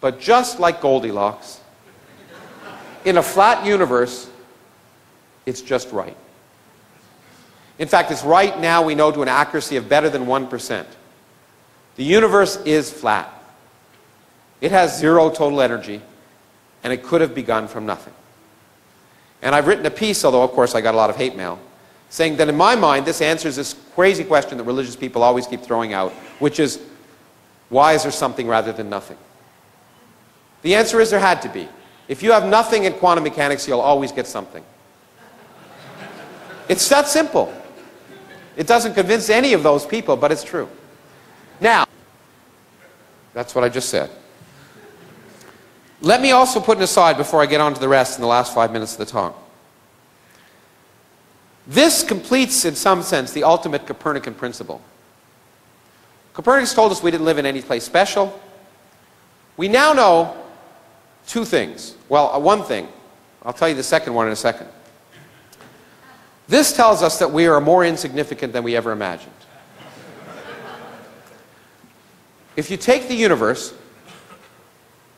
But just like Goldilocks, in a flat universe, it's just right. In fact, it's right now, we know, to an accuracy of better than 1%. The universe is flat. It has zero total energy, and it could have begun from nothing. And I've written a piece, although of course I got a lot of hate mail, saying that in my mind this answers this crazy question that religious people always keep throwing out, which is, why is there something rather than nothing? The answer is there had to be. If you have nothing in quantum mechanics, you'll always get something. It's that simple. It doesn't convince any of those people, but it's true. Now, that's what I just said. Let me also put an aside before I get on to the rest in the last 5 minutes of the talk. This completes, in some sense, the ultimate Copernican principle. Copernicus told us we didn't live in any place special. We now know two things. Well, one thing. I'll tell you the second one in a second. This tells us that we are more insignificant than we ever imagined. If you take the universe,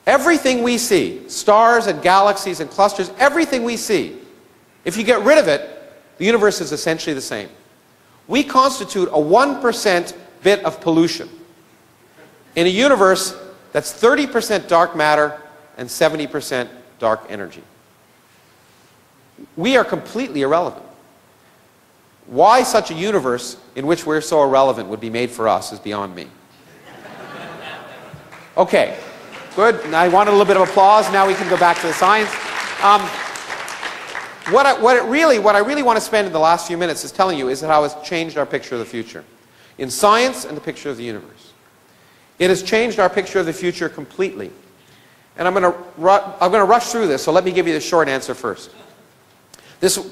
everything we see, stars and galaxies and clusters, everything we see, if you get rid of it, the universe is essentially the same. We constitute a 1% bit of pollution in a universe that's 30% dark matter and 70% dark energy. We are completely irrelevant. Why such a universe in which we're so irrelevant would be made for us is beyond me. Okay, good. Now I wanted a little bit of applause. Now we can go back to the science. What I really want to spend in the last few minutes is telling you is how it's changed our picture of the future. In science and the picture of the universe. It has changed our picture of the future completely. And I'm going to rush through this, so let me give you the short answer first.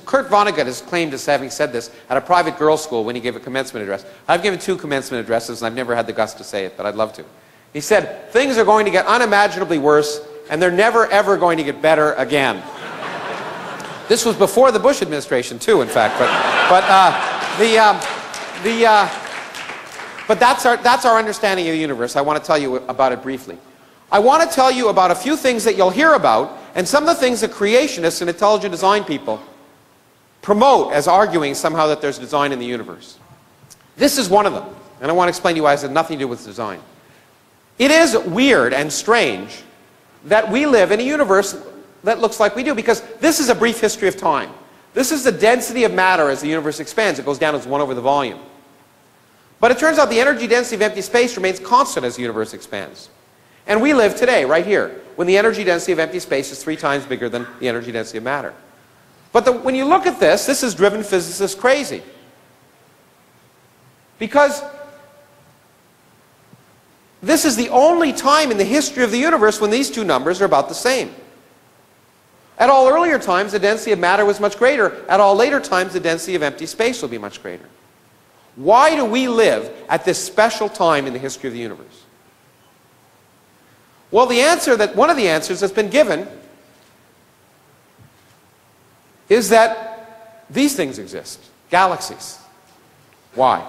Kurt Vonnegut is claimed as having said this at a private girls' school when he gave a commencement address. I've given 2 commencement addresses, and I've never had the guts to say it, but I'd love to. He said, things are going to get unimaginably worse, and they're never, ever going to get better again. This was before the Bush administration, too, in fact. But that's our understanding of the universe. I want to tell you about it briefly. I want to tell you about a few things that you'll hear about, and some of the things that creationists and intelligent design people promote as arguing somehow that there's design in the universe. This is one of them, and I want to explain to you why it has nothing to do with design. It is weird and strange that we live in a universe that looks like we do, because this is a brief history of time. This is the density of matter as the universe expands. It goes down as 1 over the volume. But it turns out the energy density of empty space remains constant as the universe expands. And we live today, right here, when the energy density of empty space is 3 times bigger than the energy density of matter. But when you look at this has driven physicists crazy. Because this is the only time in the history of the universe when these two numbers are about the same. At all earlier times, the density of matter was much greater. At all later times, the density of empty space will be much greater. Why do we live at this special time in the history of the universe? Well, one of the answers that's been given is that these things exist. Galaxies. Why?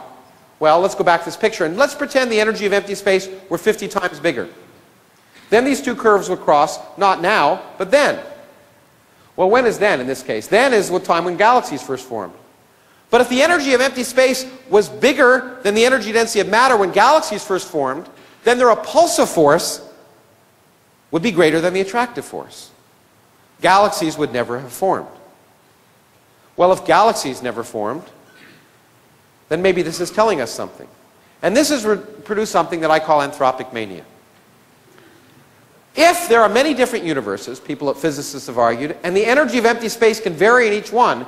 Well, let's go back to this picture, and let's pretend the energy of empty space were 50 times bigger. Then these two curves would cross, not now, but then. Well, when is then in this case? Then is the time when galaxies first formed. But if the energy of empty space was bigger than the energy density of matter when galaxies first formed, then the repulsive force would be greater than the attractive force. Galaxies would never have formed. Well, if galaxies never formed, then maybe this is telling us something. And this has produced something that I call anthropic mania. If there are many different universes, physicists have argued, and the energy of empty space can vary in each one,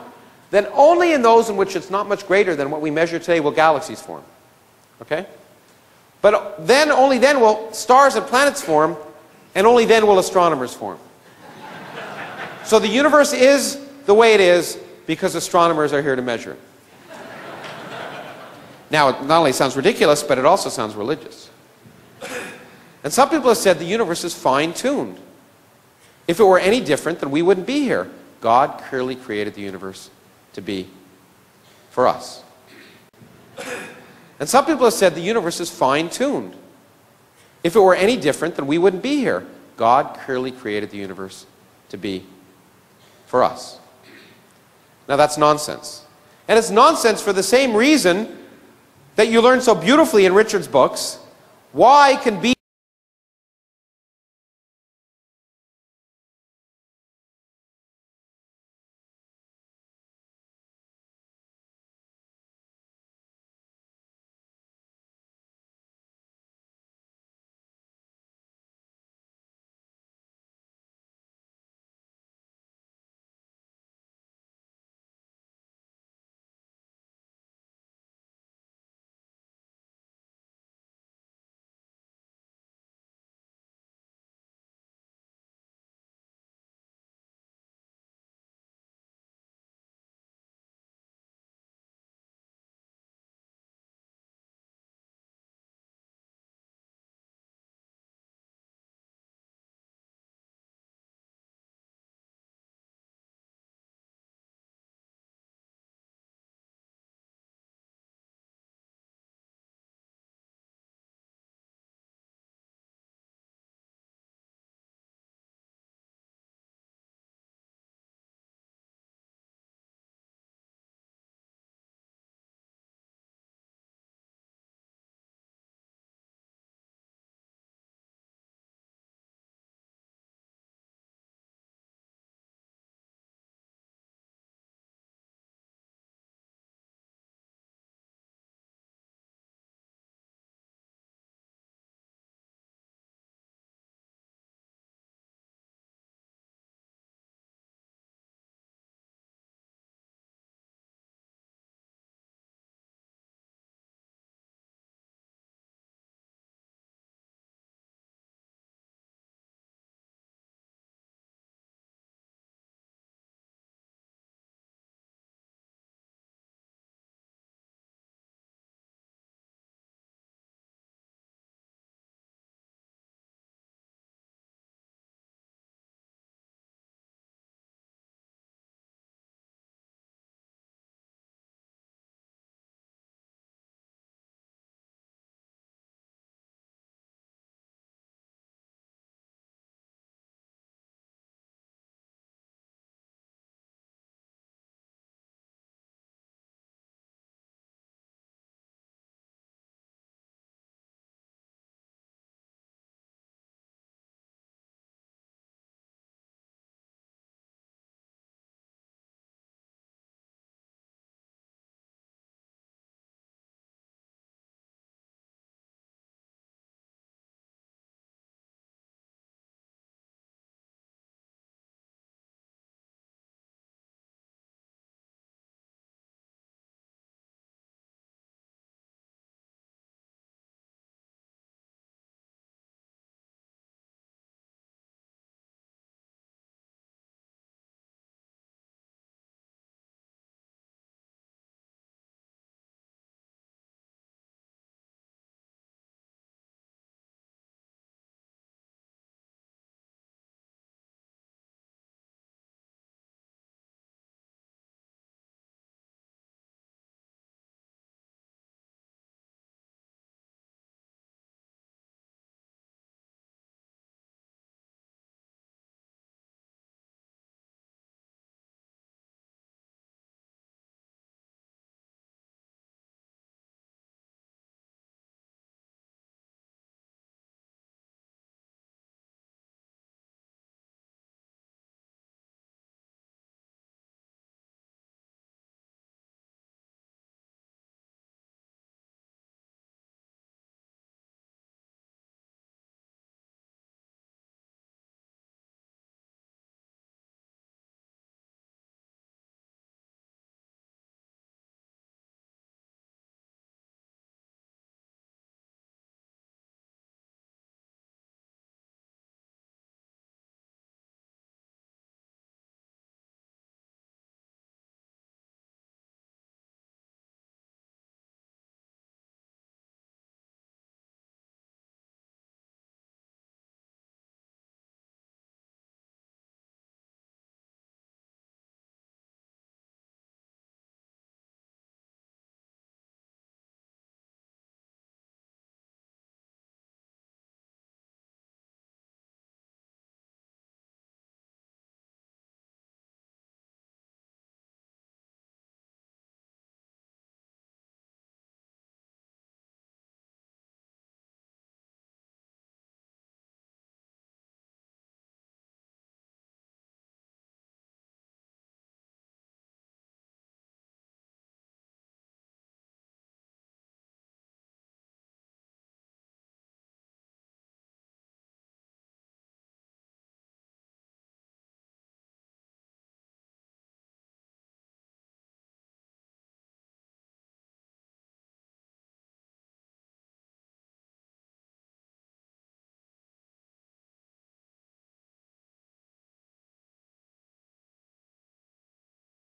then only in those in which it's not much greater than what we measure today will galaxies form. Okay? But then, only then will stars and planets form, and only then will astronomers form. So the universe is the way it is because astronomers are here to measure it. Now, it not only sounds ridiculous, but it also sounds religious. And some people have said the universe is fine-tuned. If it were any different, then we wouldn't be here. God clearly created the universe to be for us. And some people have said the universe is fine-tuned. If it were any different, then we wouldn't be here. God clearly created the universe to be for us. Now that's nonsense. And it's nonsense for the same reason that you learn so beautifully in Richard's books. Why can be